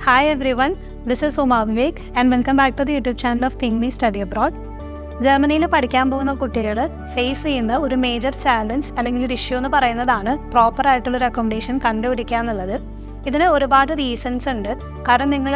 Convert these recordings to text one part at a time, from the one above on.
Hi everyone, this is Uma Vivek and welcome back to the YouTube channel of Think Me Study Abroad. ജർമ്മനിയിൽ പഠിക്കാൻ പോകുന്ന കുട്ടികൾ face ചെയ്യുന്ന ഒരു major challenge അല്ലെങ്കിൽ ഒരു ഇഷ്യൂ എന്ന് പറയുന്നതാണ് പ്രോപ്പർ ആയിട്ടുള്ളൊരു അക്കോമഡേഷൻ കണ്ടുപിടിക്കുക എന്നുള്ളത്. ഇതിന് ഒരുപാട് റീസൺസ് ഉണ്ട്. കാരണം നിങ്ങൾ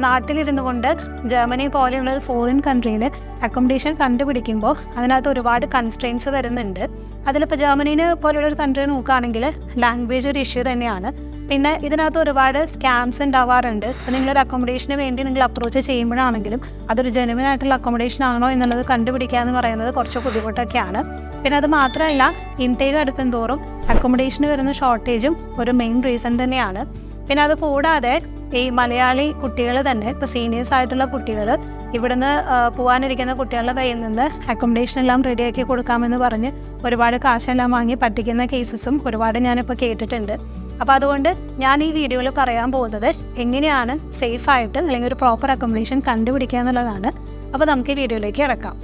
നാട്ടിലിരുന്നു കൊണ്ട് ജർമ്മനി പോലെയുള്ള ഒരു ഫോറിൻ കൺട്രിയിൽ അക്കോമഡേഷൻ കണ്ടുപിടിക്കുമ്പോൾ അതിനകത്ത് ഒരുപാട് കൺസ്ട്രെയിൻസ് വരുന്നുണ്ട്. അതിലിപ്പോൾ ജർമ്മനീനെ പോലെയുള്ളൊരു കൺട്രി നോക്കുകയാണെങ്കിൽ ലാംഗ്വേജ് ഒരു ഇഷ്യൂ തന്നെയാണ്. പിന്നെ ഇതിനകത്ത് ഒരുപാട് സ്കാംസ് ഉണ്ടാവാറുണ്ട്. ഇപ്പോൾ നിങ്ങളൊരു അക്കോമഡേഷന് വേണ്ടി നിങ്ങൾ അപ്രോച്ച് ചെയ്യുമ്പോഴാണെങ്കിലും അതൊരു ജെനുവിൻ ആയിട്ടുള്ള അക്കോമഡേഷൻ ആണോ എന്നുള്ളത് കണ്ടുപിടിക്കുക എന്ന് പറയുന്നത് കുറച്ച് ബുദ്ധിമുട്ടൊക്കെയാണ്. പിന്നെ അത് മാത്രമല്ല, ഇൻടേക്ക് എടുക്കും തോറും അക്കോമഡേഷന് വരുന്ന ഷോർട്ടേജും ഒരു മെയിൻ റീസൺ തന്നെയാണ്. പിന്നെ അത് കൂടാതെ ഈ മലയാളി കുട്ടികൾ തന്നെ, ഇപ്പോൾ സീനിയേഴ്സ് ആയിട്ടുള്ള കുട്ടികൾ ഇവിടുന്ന് പോകാനിരിക്കുന്ന കുട്ടികളുടെ കയ്യിൽ നിന്ന് അക്കോമഡേഷൻ എല്ലാം റെഡിയാക്കി കൊടുക്കാമെന്ന് പറഞ്ഞ് ഒരുപാട് കാശെല്ലാം വാങ്ങി പറ്റിക്കുന്ന കേസസും ഒരുപാട് ഞാനിപ്പോൾ കേട്ടിട്ടുണ്ട്. അപ്പോൾ അതുകൊണ്ട് ഞാൻ ഈ വീഡിയോയിൽ പറയാൻ പോകുന്നത് എങ്ങനെയാണ് സേഫായിട്ട് അല്ലെങ്കിൽ ഒരു പ്രോപ്പർ അക്കോമഡേഷൻ കണ്ടുപിടിക്കുക എന്നുള്ളതാണ്. അപ്പോൾ നമുക്ക് ഈ വീഡിയോയിലേക്ക് കിടക്കാം.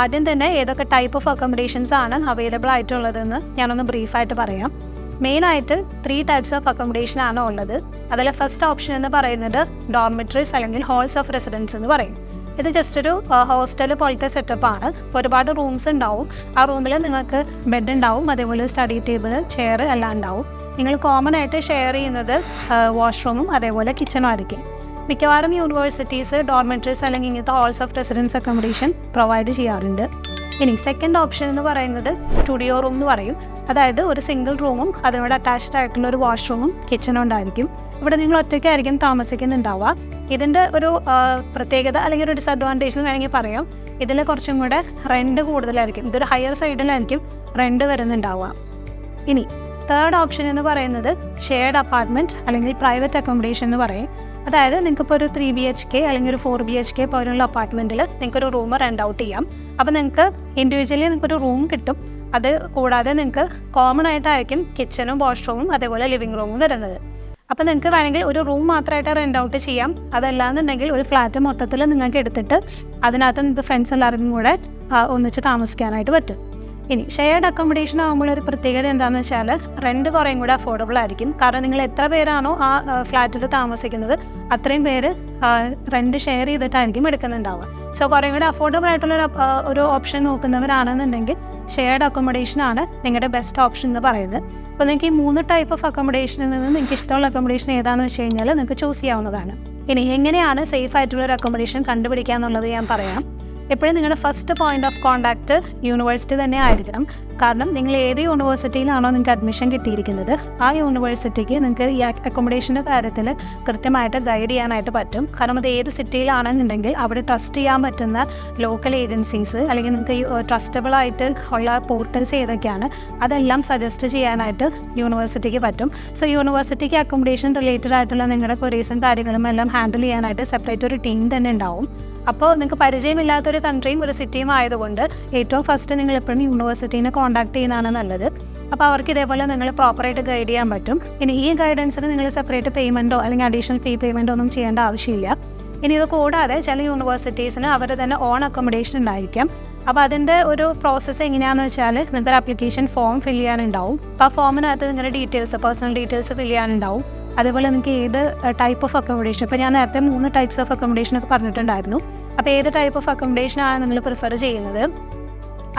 ആദ്യം തന്നെ ഏതൊക്കെ ടൈപ്പ് ഓഫ് അക്കോമഡേഷൻസ് ആണ് അവൈലബിൾ ആയിട്ടുള്ളതെന്ന് ഞാനൊന്ന് ബ്രീഫായിട്ട് പറയാം. മെയിനായിട്ട് 3 ടൈപ്സ് ഓഫ് അക്കോമഡേഷൻ ആണ് ഉള്ളത്. അതിൽ ഫസ്റ്റ് ഓപ്ഷൻ എന്ന് പറയുന്നത് ഡോർമിറ്ററീസ് അല്ലെങ്കിൽ ഹാൾസ് ഓഫ് റെസിഡൻസ് എന്ന് പറയും. ഇത് ജസ്റ്റ് ഒരു ഹോസ്റ്റൽ പോലത്തെ സെറ്റപ്പാണ്. ഒരുപാട് റൂംസ് ഉണ്ടാവും. ആ റൂമിൽ നിങ്ങൾക്ക് ബെഡ് ഉണ്ടാവും, അതേപോലെ സ്റ്റഡി ടേബിൾ, ചെയർ എല്ലാം ഉണ്ടാവും. നിങ്ങൾ കോമൺ ആയിട്ട് ഷെയർ ചെയ്യുന്നത് വാഷ്റൂമും അതേപോലെ കിച്ചണും ആയിരിക്കും. മിക്കവാറും യൂണിവേഴ്സിറ്റീസ് ഡോർമെറ്ററീസ് അല്ലെങ്കിൽ ഇങ്ങനത്തെ halls of residence accommodation provide ചെയ്യാറുണ്ട്. ഇനി സെക്കൻഡ് ഓപ്ഷൻ എന്ന് പറയുന്നത് സ്റ്റുഡിയോ റൂം എന്ന് പറയും. അതായത് ഒരു സിംഗിൾ റൂമും അതിനോട് അറ്റാച്ച്ഡ് ആയിട്ടുള്ള ഒരു വാഷ്റൂമും കിച്ചണും ഉണ്ടായിരിക്കും. ഇവിടെ നിങ്ങൾ ഒറ്റയ്ക്കായിരിക്കും താമസിക്കുന്നുണ്ടാവുക. ഇതിൻ്റെ ഒരു പ്രത്യേകത അല്ലെങ്കിൽ ഒരു ഡിസഡ്വാൻറ്റേജ് എന്ന് വേണമെങ്കിൽ പറയാം, ഇതിൽ കുറച്ചും കൂടെ റെൻറ്റ് കൂടുതലായിരിക്കും. ഇതൊരു ഹയർ സൈഡിലായിരിക്കും റെൻറ്റ് വരുന്നുണ്ടാവുക. ഇനി തേർഡ് ഓപ്ഷൻ എന്ന് പറയുന്നത് ഷെയർഡ് അപ്പാർട്ട്മെൻറ്റ് അല്ലെങ്കിൽ പ്രൈവറ്റ് അക്കോമഡേഷൻ എന്ന് പറയും. അതായത് നിങ്ങൾക്കിപ്പോൾ ഒരു 3 BHK അല്ലെങ്കിൽ ഒരു 4 BHK പോലുള്ള അപ്പാർട്ട്മെൻറ്റിൽ നിങ്ങൾക്കൊരു റൂം റെൻ്റ് ഔട്ട് ചെയ്യാം. അപ്പോൾ നിങ്ങൾക്ക് ഇൻഡിവിജ്വലി നിങ്ങൾക്കൊരു റൂം കിട്ടും. അത് കൂടാതെ നിങ്ങൾക്ക് കോമൺ ആയിട്ടായിരിക്കും കിച്ചണും വാഷ്റൂമും അതേപോലെ ലിവിങ് റൂമും വരുന്നത്. അപ്പോൾ നിങ്ങൾക്ക് വേണമെങ്കിൽ ഒരു റൂം മാത്രമായിട്ട് റെൻ്റ് ഔട്ട് ചെയ്യാം. അതല്ലാന്നുണ്ടെങ്കിൽ ഒരു ഫ്ലാറ്റ് മൊത്തത്തിൽ നിങ്ങൾക്ക് എടുത്തിട്ട് അതിനകത്ത് നിങ്ങൾക്ക് ഫ്രണ്ട്സ് എല്ലാവരും കൂടെ ഒന്നിച്ച് താമസിക്കാനായിട്ട് പറ്റും. ഇനി ഷെയർഡ് അക്കോമഡേഷൻ ആകുമ്പോൾ ഒരു പ്രത്യേകത എന്താണെന്ന് വെച്ചാൽ റെൻറ്റ് കുറേയും കൂടെ അഫോർഡബിൾ ആയിരിക്കും. കാരണം നിങ്ങൾ എത്ര പേരാണോ ആ ഫ്ലാറ്റിൽ താമസിക്കുന്നത് അത്രയും പേര് റെൻറ്റ് ഷെയർ ചെയ്തിട്ടായിരിക്കും എടുക്കുന്നുണ്ടാവുക. സോ കുറേയും കൂടെ അഫോർഡബിൾ ആയിട്ടുള്ള ഒരു ഓപ്ഷൻ നോക്കുന്നവരാണെന്നുണ്ടെങ്കിൽ ഷെയർഡ് അക്കോമഡേഷനാണ് നിങ്ങളുടെ ബെസ്റ്റ് ഓപ്ഷൻ എന്ന് പറയുന്നത്. അപ്പോൾ നിങ്ങൾക്ക് ഈ 3 ടൈപ്പ് ഓഫ് അക്കോമഡേഷനിൽ നിന്ന് നിങ്ങൾക്ക് ഇഷ്ടമുള്ള അക്കോമഡേഷൻ ഏതാണെന്ന് വെച്ച് കഴിഞ്ഞാൽ നിങ്ങൾക്ക് ചൂസ് ചെയ്യാവുന്നതാണ്. ഇനി എങ്ങനെയാണ് സേഫ് ആയിട്ടുള്ളൊരു അക്കോമഡേഷൻ കണ്ടുപിടിക്കുക എന്നുള്ളത് ഞാൻ പറയാം. എപ്പോഴും നിങ്ങളുടെ first point of contact university തന്നെ ആയിരിക്കണം. കാരണം നിങ്ങൾ ഏത് യൂണിവേഴ്സിറ്റിയിലാണോ നിങ്ങൾക്ക് അഡ്മിഷൻ കിട്ടിയിരിക്കുന്നത് ആ യൂണിവേഴ്സിറ്റിക്ക് നിങ്ങൾക്ക് ഈ അക്കോമഡേഷൻ്റെ കാര്യത്തിൽ കൃത്യമായിട്ട് ഗൈഡ് ചെയ്യാനായിട്ട് പറ്റും. കാരണം അത് ഏത് സിറ്റിയിലാണെന്നുണ്ടെങ്കിൽ അവിടെ ട്രസ്റ്റ് ചെയ്യാൻ പറ്റുന്ന ലോക്കൽ ഏജൻസീസ് അല്ലെങ്കിൽ നിങ്ങൾക്ക് ട്രസ്റ്റബിളായിട്ട് ഉള്ള പോർട്ടൽസ് ഏതൊക്കെയാണ് അതെല്ലാം സജസ്റ്റ് ചെയ്യാനായിട്ട് യൂണിവേഴ്സിറ്റിക്ക് പറ്റും. സോ യൂണിവേഴ്സിറ്റിക്ക് അക്കോമഡേഷൻ റിലേറ്റഡ് ആയിട്ടുള്ള നിങ്ങളുടെ ക്വറീസും കാര്യങ്ങളും എല്ലാം ഹാൻഡിൽ ചെയ്യാനായിട്ട് സെപ്പറേറ്റ് ഒരു ടീം തന്നെ ഉണ്ടാവും. അപ്പോൾ നിങ്ങൾക്ക് പരിചയമില്ലാത്തൊരു കൺട്രിയും ഒരു സിറ്റിയും ആയതുകൊണ്ട് ഏറ്റവും ഫസ്റ്റ് നിങ്ങൾ എപ്പോഴും യൂണിവേഴ്സിറ്റീനെ കോൺടാക്ട് ചെയ്യുന്നതാണ് നല്ലത്. അപ്പോൾ അവർക്ക് ഇതേപോലെ നിങ്ങൾ പ്രോപ്പറായിട്ട് ഗൈഡ് ചെയ്യാൻ പറ്റും. ഇനി ഈ ഗൈഡൻസിന് നിങ്ങൾ സെപ്പറേറ്റ് പേയ്മെൻറ്റോ അല്ലെങ്കിൽ അഡീഷണൽ ഫീ പേയ്മെൻറ്റോ ഒന്നും ചെയ്യേണ്ട ആവശ്യമില്ല. ഇനി ഇത് കൂടാതെ ചില യൂണിവേഴ്സിറ്റീസിന് അവർ തന്നെ ഓൺ അക്കോമഡേഷൻ ഉണ്ടായിരിക്കാം. അപ്പോൾ അതിൻ്റെ ഒരു പ്രോസസ്സ് എങ്ങനെയാണെന്ന് വെച്ചാൽ നിങ്ങൾക്കൊരു ആപ്ലിക്കേഷൻ ഫോം ഫില്ല് ചെയ്യാനുണ്ടാവും. അപ്പോൾ ആ ഫോമിനകത്ത് നിങ്ങളുടെ ഡീറ്റെയിൽസ്, പേഴ്സണൽ ഡീറ്റെയിൽസ് ഫില്ല് ചെയ്യാനുണ്ടാവും. അതേപോലെ നിങ്ങൾക്ക് ഏത് ടൈപ്പ് ഓഫ് അക്കോമഡേഷൻ, ഇപ്പോൾ ഞാൻ നേരത്തെ 3 ടൈപ്സ് ഓഫ് അക്കോമഡേഷനൊക്കെ പറഞ്ഞിട്ടുണ്ടായിരുന്നു. അപ്പോൾ ഏത് ടൈപ്പ് ഓഫ് അക്കോമഡേഷനാണ് നിങ്ങൾ പ്രിഫർ ചെയ്യുന്നത്,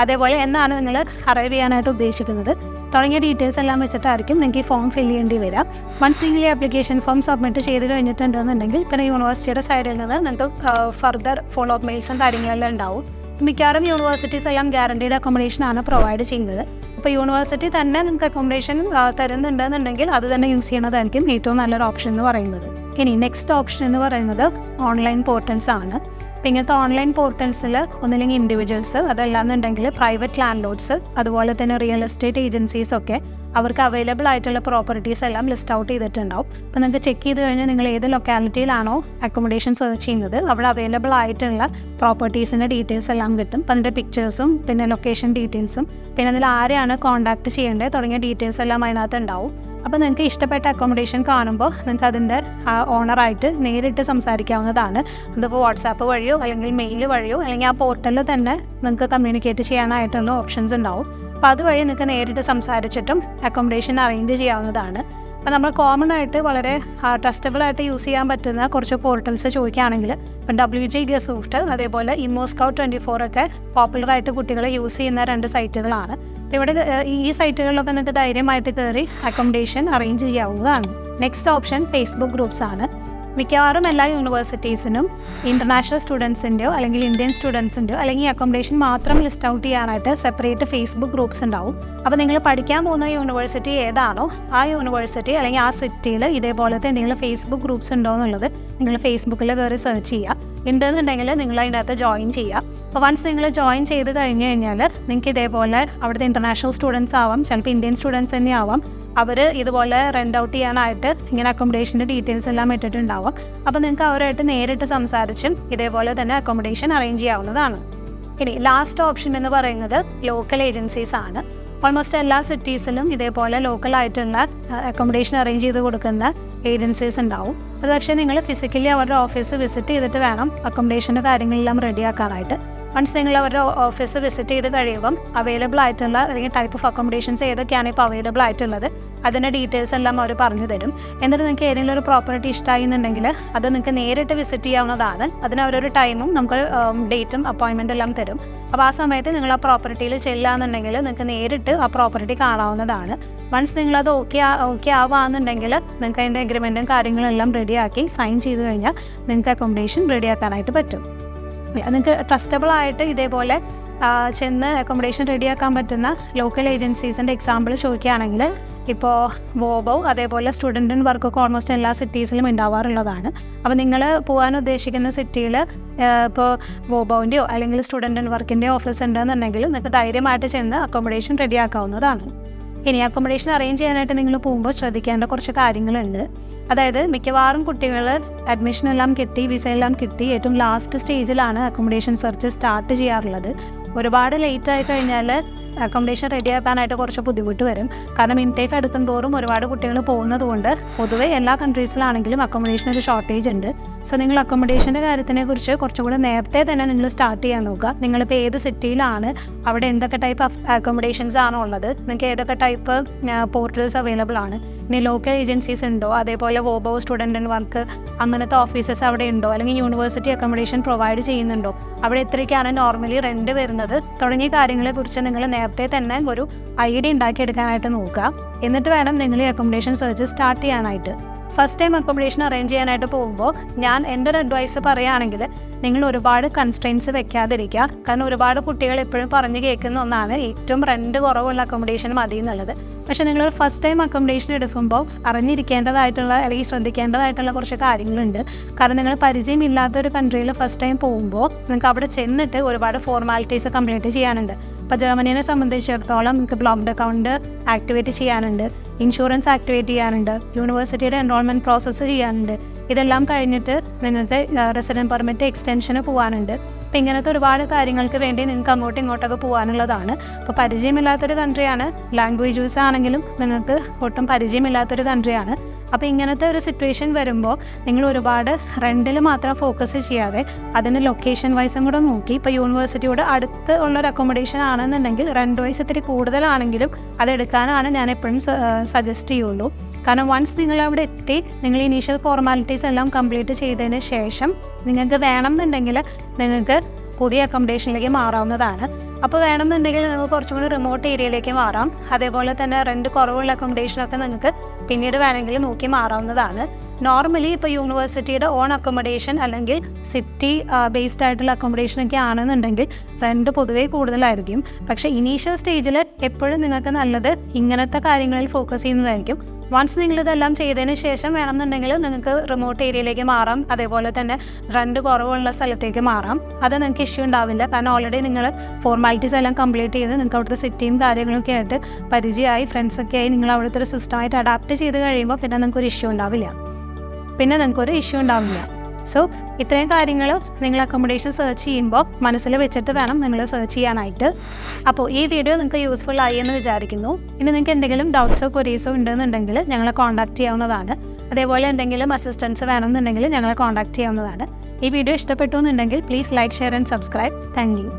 അതേപോലെ എന്നാണ് നിങ്ങൾ അറൈവ് ചെയ്യാനായിട്ട് ഉദ്ദേശിക്കുന്നത് തുടങ്ങിയ ഡീറ്റെയിൽസ് എല്ലാം വെച്ചിട്ടായിരിക്കും നിങ്ങൾക്ക് ഈ ഫോം ഫില്ല് ചെയ്യേണ്ടി വരിക. വൺസ് നിങ്ങൾ ഈ ആപ്ലിക്കേഷൻ ഫോം സബ്മിറ്റ് ചെയ്ത് കഴിഞ്ഞിട്ടുണ്ടെന്നുണ്ടെങ്കിൽ പിന്നെ യൂണിവേഴ്സിറ്റിയുടെ സൈഡിൽ നിന്ന് നിങ്ങൾക്ക് ഫർദർ ഫോളോ അപ്പ് മെയിൽസും കാര്യങ്ങളെല്ലാം ഉണ്ടാവും. മിക്കവാറും യൂണിവേഴ്സിറ്റീസ് എല്ലാം ഗ്യാരണ്ടീഡ് അക്കോമഡേഷനാണ് പ്രൊവൈഡ് ചെയ്യുന്നത്. അപ്പോൾ യൂണിവേഴ്സിറ്റി തന്നെ നിങ്ങൾക്ക് അക്കോമഡേഷൻ തരുന്നുണ്ടെന്നുണ്ടെങ്കിൽ അത് തന്നെ യൂസ് ചെയ്യണതായിരിക്കും ഏറ്റവും നല്ലൊരു ഓപ്ഷൻ എന്ന് പറയുന്നത്. ഇനി നെക്സ്റ്റ് ഓപ്ഷൻ എന്ന് പറയുന്നത് ഓൺലൈൻ പോർട്ടൽസ് ആണ്. അപ്പോൾ ഇങ്ങനത്തെ ഓൺലൈൻ പോർട്ടൽസിൽ ഒന്നില്ലെങ്കിൽ ഇൻഡിവിജ്വൽസ്, അതല്ലാന്നുണ്ടെങ്കിൽ പ്രൈവറ്റ് ലാൻഡ് ലോഡ്സ്, അതുപോലെ തന്നെ റിയൽ എസ്റ്റേറ്റ് ഏജൻസീസ് ഒക്കെ അവർക്ക് അവൈലബിൾ ആയിട്ടുള്ള പ്രോപ്പർട്ടീസ് എല്ലാം ലിസ്റ്റ് ഔട്ട് ചെയ്തിട്ടുണ്ടാവും. അപ്പോൾ നിങ്ങൾക്ക് ചെക്ക് ചെയ്ത് കഴിഞ്ഞാൽ നിങ്ങൾ ഏത് ലൊക്കാലിറ്റിയിലാണോ അക്കോമഡേഷൻ സെർച്ച് ചെയ്യുന്നത് അവിടെ അവൈലബിൾ ആയിട്ടുള്ള പ്രോപ്പർട്ടീസിൻ്റെ ഡീറ്റെയിൽസ് എല്ലാം കിട്ടും. അപ്പോൾ അതിൻ്റെ പിക്ചേഴ്സും പിന്നെ ലൊക്കേഷൻ ഡീറ്റെയിൽസും പിന്നെ അതിൽ ആരെയാണ് കോൺടാക്ട് ചെയ്യേണ്ടത് തുടങ്ങിയ ഡീറ്റെയിൽസ് എല്ലാം അതിനകത്ത് ഉണ്ടാവും. അപ്പോൾ നിങ്ങൾക്ക് ഇഷ്ടപ്പെട്ട അക്കോമഡേഷൻ കാണുമ്പോൾ നിങ്ങൾക്ക് അതിൻ്റെ ഓണറായിട്ട് നേരിട്ട് സംസാരിക്കാവുന്നതാണ്. അതിപ്പോൾ വാട്സാപ്പ് വഴിയോ അല്ലെങ്കിൽ മെയിൽ വഴിയോ അല്ലെങ്കിൽ ആ പോർട്ടലിൽ തന്നെ നിങ്ങൾക്ക് കമ്മ്യൂണിക്കേറ്റ് ചെയ്യാനായിട്ടുള്ള ഓപ്ഷൻസ് ഉണ്ടാവും. അപ്പോൾ അതുവഴി നിങ്ങൾക്ക് നേരിട്ട് സംസാരിച്ചിട്ടും അക്കോമഡേഷൻ അറേഞ്ച് ചെയ്യാവുന്നതാണ്. അപ്പോൾ നമ്മൾ കോമൺ ആയിട്ട് വളരെ ട്രസ്റ്റബിളായിട്ട് യൂസ് ചെയ്യാൻ പറ്റുന്ന കുറച്ച് പോർട്ടൽസ് ചോദിക്കുകയാണെങ്കിൽ ഇപ്പം WG ഗസൂഫ്റ്റ് അതേപോലെ ImmoScout24 ഒക്കെ പോപ്പുലറായിട്ട് കുട്ടികൾ യൂസ് ചെയ്യുന്ന 2 സൈറ്റുകളാണ്. ഇവിടെ ഈ സൈറ്റുകളിലൊക്കെ നിങ്ങൾക്ക് ധൈര്യമായിട്ട് കയറി അക്കോമഡേഷൻ അറേഞ്ച് ചെയ്യാവുന്നതാണ്. നെക്സ്റ്റ് ഓപ്ഷൻ ഫേസ്ബുക്ക് ഗ്രൂപ്പ്സ് ആണ്. മിക്കവാറും എല്ലാ യൂണിവേഴ്സിറ്റീസിനും ഇൻ്റർനാഷണൽ സ്റ്റുഡൻസിൻ്റെയോ അല്ലെങ്കിൽ ഇന്ത്യൻ സ്റ്റുഡൻസിൻ്റെയോ അല്ലെങ്കിൽ അക്കോമഡേഷൻ മാത്രം ലിസ്റ്റ് ഔട്ട് ചെയ്യാനായിട്ട് സെപ്പറേറ്റ് ഫേസ്ബുക്ക് ഗ്രൂപ്പ്സ് ഉണ്ടാവും. അപ്പോൾ നിങ്ങൾ പഠിക്കാൻ പോകുന്ന യൂണിവേഴ്സിറ്റി ഏതാണോ ആ യൂണിവേഴ്സിറ്റി അല്ലെങ്കിൽ ആ സിറ്റിയിൽ ഇതേപോലത്തെ എന്തെങ്കിലും ഫേസ്ബുക്ക് ഗ്രൂപ്പ്സ് ഉണ്ടോ എന്നുള്ളത് നിങ്ങൾ ഫേസ്ബുക്കിൽ കയറി സെർച്ച് ചെയ്യുക. ഉണ്ടെന്നുണ്ടെങ്കിൽ നിങ്ങൾ അതിൻ്റെ അകത്ത് ജോയിൻ ചെയ്യുക. അപ്പോൾ വൺസ് നിങ്ങൾ ജോയിൻ ചെയ്ത് കഴിഞ്ഞ് കഴിഞ്ഞാൽ നിങ്ങൾക്ക് ഇതേപോലെ അവിടുത്തെ ഇൻ്റർനാഷണൽ സ്റ്റുഡൻസ് ആവാം, ചിലപ്പോൾ ഇന്ത്യൻ സ്റ്റുഡൻസ് തന്നെ ആവാം, അവർ ഇതുപോലെ റെൻ്റ് ഔട്ട് ചെയ്യാനായിട്ട് ഇങ്ങനെ അക്കോമഡേഷൻ്റെ ഡീറ്റെയിൽസ് എല്ലാം ഇട്ടിട്ടുണ്ടാവാം. അപ്പോൾ നിങ്ങൾക്ക് അവരായിട്ട് നേരിട്ട് സംസാരിച്ചും ഇതേപോലെ തന്നെ അക്കോമഡേഷൻ അറേഞ്ച് ചെയ്യാവുന്നതാണ്. ഇനി ലാസ്റ്റ് ഓപ്ഷൻ എന്ന് പറയുന്നത് ലോക്കൽ ഏജൻസീസ് ആണ്. ഓൾമോസ്റ്റ് എല്ലാ സിറ്റീസിലും ഇതേപോലെ ലോക്കലായിട്ടുള്ള അക്കോമഡേഷൻ അറേഞ്ച് ചെയ്ത് കൊടുക്കുന്ന ഏജൻസീസ് ഉണ്ടാവും. അത് പക്ഷേ നിങ്ങൾ ഫിസിക്കലി അവരുടെ ഓഫീസ് വിസിറ്റ് ചെയ്തിട്ട് വേണം അക്കോമഡേഷൻ്റെ കാര്യങ്ങളെല്ലാം റെഡിയാക്കാനായിട്ട്. വൺസ് നിങ്ങൾ അവരുടെ ഓഫീസ് വിസിറ്റ് ചെയ്ത് കഴിയുമ്പം അവൈലബിൾ ആയിട്ടുള്ള അല്ലെങ്കിൽ ടൈപ്പ് ഓഫ് അക്കോമഡേഷൻസ് ഏതൊക്കെയാണ് ഇപ്പോൾ അവൈലബിൾ ആയിട്ടുള്ളത് അതിൻ്റെ ഡീറ്റെയിൽസ് എല്ലാം അവർ പറഞ്ഞു തരും. എന്നിട്ട് നിങ്ങൾക്ക് ഏതെങ്കിലും ഒരു പ്രോപ്പർട്ടി ഇഷ്ടമായി എന്നുണ്ടെങ്കിൽ അത് നിങ്ങൾക്ക് നേരിട്ട് വിസിറ്റ് ചെയ്യാവുന്നതാണ്. അതിന് അവരൊരു ടൈമും നമുക്ക് ഡേറ്റും അപ്പോയിൻമെൻ്റ് എല്ലാം തരും. അപ്പോൾ ആ സമയത്ത് നിങ്ങൾ ആ പ്രോപ്പർട്ടിയിൽ ചെല്ലുകയെന്നുണ്ടെങ്കിൽ നിങ്ങൾക്ക് നേരിട്ട് ആ പ്രോപ്പർട്ടി കാണാവുന്നതാണ്. വൺസ് നിങ്ങളത് ഓക്കെ ആവുകയാണെന്നുണ്ടെങ്കിൽ നിങ്ങൾക്ക് അതിൻ്റെ എഗ്രിമെൻറ്റും കാര്യങ്ങളെല്ലാം റെഡിയാക്കി സൈൻ ചെയ്ത് കഴിഞ്ഞാൽ നിങ്ങൾക്ക് അക്കോമഡേഷൻ റെഡിയാക്കാനായിട്ട് പറ്റും. നിങ്ങൾക്ക് ട്രസ്റ്റബിളായിട്ട് ഇതേപോലെ ചെന്ന് അക്കോമഡേഷൻ റെഡിയാക്കാൻ പറ്റുന്ന ലോക്കൽ ഏജൻസീസിൻ്റെ എക്സാമ്പിൾ ചോദിക്കുകയാണെങ്കിൽ ഇപ്പോൾ വോബോ അതേപോലെ സ്റ്റുഡൻ്റ് ആൻഡ് വർക്കൊക്കെ ഓൾമോസ്റ്റ് എല്ലാ സിറ്റീസിലും ഉണ്ടാവാറുള്ളതാണ്. അപ്പോൾ നിങ്ങൾ പോകാൻ ഉദ്ദേശിക്കുന്ന സിറ്റിയിൽ ഇപ്പോൾ വോബോൻ്റെയോ അല്ലെങ്കിൽ സ്റ്റുഡൻ്റ് ആൻഡ് വർക്കിൻ്റെയോ ഓഫീസ് ഉണ്ടെന്നുണ്ടെങ്കിൽ നിങ്ങൾക്ക് ധൈര്യമായിട്ട് ചെന്ന് അക്കോമഡേഷൻ റെഡിയാക്കാവുന്നതാണ്. ഇനി അക്കോമഡേഷൻ അറേഞ്ച് ചെയ്യാനായിട്ട് നിങ്ങൾ പോകുമ്പോൾ ശ്രദ്ധിക്കേണ്ട കുറച്ച് കാര്യങ്ങളുണ്ട്. അതായത് മിക്കവാറും കുട്ടികൾ അഡ്മിഷൻ എല്ലാം കിട്ടി, വിസ എല്ലാം കിട്ടി, ഏറ്റവും ലാസ്റ്റ് സ്റ്റേജിലാണ് അക്കോമഡേഷൻ സെർച്ച് സ്റ്റാർട്ട് ചെയ്യാറുള്ളത്. ഒരുപാട് ലേറ്റ് ആയി കഴിഞ്ഞാൽ അക്കോമഡേഷൻ റെഡിയാക്കാനായിട്ട് കുറച്ച് ബുദ്ധിമുട്ട് വരും. കാരണം ഇൻടേക്ക് അടുക്കും തോറും ഒരുപാട് കുട്ടികൾ പോകുന്നത് കൊണ്ട് പൊതുവെ എല്ലാ കൺട്രീസിലാണെങ്കിലും അക്കോമഡേഷൻ ഒരു ഷോർട്ടേജ് ഉണ്ട്. സോ നിങ്ങൾ അക്കോമഡേഷൻ്റെ കാര്യത്തിനെ കുറിച്ച് കുറച്ചുകൂടി നേരത്തെ തന്നെ നിങ്ങൾ സ്റ്റാർട്ട് ചെയ്യാൻ നോക്കുക. നിങ്ങളിപ്പോൾ ഏത് സിറ്റിയിലാണ്, അവിടെ എന്തൊക്കെ ടൈപ്പ് ഓഫ് അക്കോമഡേഷൻസ് ആണോ ഉള്ളത്, നിങ്ങൾക്ക് ഏതൊക്കെ ടൈപ്പ് പോർട്ടൽസ് അവൈലബിൾ ആണ്, ഇനി ലോക്കൽ ഏജൻസീസ് ഉണ്ടോ, അതേപോലെ വോബോ സ്റ്റുഡൻ്റ് ആൻഡ് വർക്ക് അങ്ങനത്തെ ഓഫീസസ് അവിടെ ഉണ്ടോ, അല്ലെങ്കിൽ യൂണിവേഴ്സിറ്റി അക്കോമഡേഷൻ പ്രൊവൈഡ് ചെയ്യുന്നുണ്ടോ, അവിടെ എത്രയ്ക്കാണ് നോർമലി റെൻറ്റ് വരുന്നത് തുടങ്ങിയ കാര്യങ്ങളെക്കുറിച്ച് നിങ്ങൾ നേരത്തെ തന്നെ ഒരു ഐഡിയ ഉണ്ടാക്കിയെടുക്കാനായിട്ട് നോക്കുക. എന്നിട്ട് വേണം നിങ്ങൾ ഈ അക്കോമഡേഷൻ സെർച്ച് സ്റ്റാർട്ട് ചെയ്യാനായിട്ട്. ഫസ്റ്റ് ടൈം അക്കോമഡേഷൻ അറേഞ്ച് ചെയ്യാനായിട്ട് പോകുമ്പോൾ എൻ്റെ ഒരു അഡ്വൈസ് പറയുകയാണെങ്കിൽ നിങ്ങൾ ഒരുപാട് കൺസ്ട്രെയിൻസ് വെക്കാതിരിക്കുക. കാരണം ഒരുപാട് കുട്ടികൾ എപ്പോഴും പറഞ്ഞു കേൾക്കുന്ന ഒന്നാണ് ഏറ്റവും റെൻറ്റ് കുറവുള്ള അക്കോമഡേഷൻ മതി എന്നുള്ളത്. പക്ഷേ നിങ്ങൾ ഫസ്റ്റ് ടൈം അക്കോമഡേഷൻ എടുക്കുമ്പോൾ അറിഞ്ഞിരിക്കേണ്ടതായിട്ടുള്ള അല്ലെങ്കിൽ ശ്രദ്ധിക്കേണ്ടതായിട്ടുള്ള കുറച്ച് കാര്യങ്ങളുണ്ട്. കാരണം നിങ്ങൾ പരിചയമില്ലാത്തൊരു കൺട്രിയിൽ ഫസ്റ്റ് ടൈം പോകുമ്പോൾ നിങ്ങൾക്ക് അവിടെ ചെന്നിട്ട് ഒരുപാട് ഫോർമാലിറ്റീസ് കംപ്ലീറ്റ് ചെയ്യാനുണ്ട്. ഇപ്പോൾ ജർമ്മനിയെ സംബന്ധിച്ചിടത്തോളം നിങ്ങൾക്ക് ബ്ലോക്ക്ഡ് അക്കൗണ്ട് ആക്ടിവേറ്റ് ചെയ്യാനുണ്ട്, ഇൻഷുറൻസ് ആക്ടിവേറ്റ് ചെയ്യാനുണ്ട്, യൂണിവേഴ്സിറ്റിയുടെ എൻറോൾമെൻറ്റ് പ്രോസസ്സ് ചെയ്യാനുണ്ട്. ഇതെല്ലാം കഴിഞ്ഞിട്ട് നിങ്ങൾക്ക് റെസിഡൻറ്റ് പെർമിറ്റ് എക്സ്റ്റൻഷന് പോകാനുണ്ട്. അപ്പോൾ ഇങ്ങനത്തെ ഒരുപാട് കാര്യങ്ങൾക്ക് വേണ്ടി നിങ്ങൾക്ക് അങ്ങോട്ടും ഇങ്ങോട്ടൊക്കെ പോകാനുള്ളതാണ്. അപ്പോൾ പരിചയമില്ലാത്തൊരു കൺട്രിയാണ്, ലാംഗ്വേജ് യൂസ് ആണെങ്കിലും നിങ്ങൾക്ക് ഒട്ടും പരിചയമില്ലാത്തൊരു കൺട്രിയാണ്. അപ്പോൾ ഇങ്ങനത്തെ ഒരു സിറ്റുവേഷൻ വരുമ്പോൾ നിങ്ങൾ ഒരുപാട് റെൻറ്റിൽ മാത്രം ഫോക്കസ് ചെയ്യാതെ അതിന് ലൊക്കേഷൻ വൈസും കൂടെ നോക്കി, ഇപ്പോൾ യൂണിവേഴ്സിറ്റിയോട് അടുത്ത് ഉള്ളൊരു അക്കോമഡേഷൻ ആണെന്നുണ്ടെങ്കിൽ റെൻറ്റ് വൈസ് ഇത്തിരി കൂടുതലാണെങ്കിലും അതെടുക്കാനാണ് ഞാൻ എപ്പോഴും സജസ്റ്റ് ചെയ്യുള്ളൂ. കാരണം വൺസ് നിങ്ങൾ അവിടെ എത്തി നിങ്ങൾ ഇനീഷ്യൽ ഫോർമാലിറ്റീസ് എല്ലാം കംപ്ലീറ്റ് ചെയ്തതിന് ശേഷം നിങ്ങൾക്ക് വേണമെന്നുണ്ടെങ്കിൽ നിങ്ങൾക്ക് പുതിയ അക്കോമഡേഷനിലേക്ക് മാറാവുന്നതാണ്. അപ്പോൾ വേണമെന്നുണ്ടെങ്കിൽ നിങ്ങൾക്ക് കുറച്ചും കൂടി റിമോട്ട് ഏരിയയിലേക്ക് മാറാം. അതേപോലെ തന്നെ റെൻറ്റ് കുറവുള്ള അക്കോമഡേഷനൊക്കെ നിങ്ങൾക്ക് പിന്നീട് വേണമെങ്കിൽ നോക്കി മാറാവുന്നതാണ്. നോർമലി ഇപ്പോൾ യൂണിവേഴ്സിറ്റിയുടെ ഓൺ അക്കോമഡേഷൻ അല്ലെങ്കിൽ സിറ്റി ബേസ്ഡ് ആയിട്ടുള്ള അക്കോമഡേഷനൊക്കെ ആണെന്നുണ്ടെങ്കിൽ റെൻറ്റ് പൊതുവേ കൂടുതലായിരിക്കും. പക്ഷേ ഇനീഷ്യൽ സ്റ്റേജിൽ എപ്പോഴും നിങ്ങൾക്ക് നല്ലത് ഇങ്ങനത്തെ കാര്യങ്ങളിൽ ഫോക്കസ് ചെയ്യുന്നതായിരിക്കും. വൺസ് നിങ്ങളിതെല്ലാം ചെയ്തതിന് ശേഷം വേണമെന്നുണ്ടെങ്കിൽ നിങ്ങൾക്ക് റിമോട്ട് ഏരിയയിലേക്ക് മാറാം, അതേപോലെ തന്നെ റെൻറ്റ് കുറവുള്ള സ്ഥലത്തേക്ക് മാറാം. അത് നിങ്ങൾക്ക് ഇഷ്യൂ ഉണ്ടാവില്ല. കാരണം ഓൾറെഡി നിങ്ങൾ ഫോർമാലിറ്റീസ് എല്ലാം കംപ്ലീറ്റ് ചെയ്ത് നിങ്ങൾക്ക് അവിടുത്തെ സിറ്റിയും കാര്യങ്ങളൊക്കെ ആയിട്ട് പരിചയമായി, ഫ്രണ്ട്സൊക്കെ ആയി നിങ്ങൾ അവിടുത്തെ ഒരു സിസ്റ്റമായിട്ട് അഡാപ്റ്റ് ചെയ്ത് കഴിയുമ്പോൾ പിന്നെ നിങ്ങൾക്കൊരു ഇഷ്യൂ ഉണ്ടാവില്ല. സോ ഇത്രയും കാര്യങ്ങൾ നിങ്ങൾ അക്കോമഡേഷൻ സെർച്ച് ചെയ്യുമ്പോൾ മനസ്സിൽ വെച്ചിട്ട് വേണം നിങ്ങൾ സെർച്ച് ചെയ്യാനായിട്ട്. അപ്പോൾ ഈ വീഡിയോ നിങ്ങൾക്ക് യൂസ്ഫുൾ ആയി എന്ന് വിചാരിക്കുന്നു. ഇനി നിങ്ങൾക്ക് എന്തെങ്കിലും ഡൗട്ട്സോ ക്വരീസോ ഉണ്ടെന്നുണ്ടെങ്കിൽ ഞങ്ങളെ കോൺടാക്ട് ചെയ്യാവുന്നതാണ്. അതേപോലെ എന്തെങ്കിലും അസിസ്റ്റൻസ് വേണമെന്നുണ്ടെങ്കിൽ ഞങ്ങളെ കോൺടാക്ട് ചെയ്യാവുന്നതാണ്. ഈ വീഡിയോ ഇഷ്ടപ്പെട്ടു എന്നുണ്ടെങ്കിൽ please like, share and subscribe. Thank you.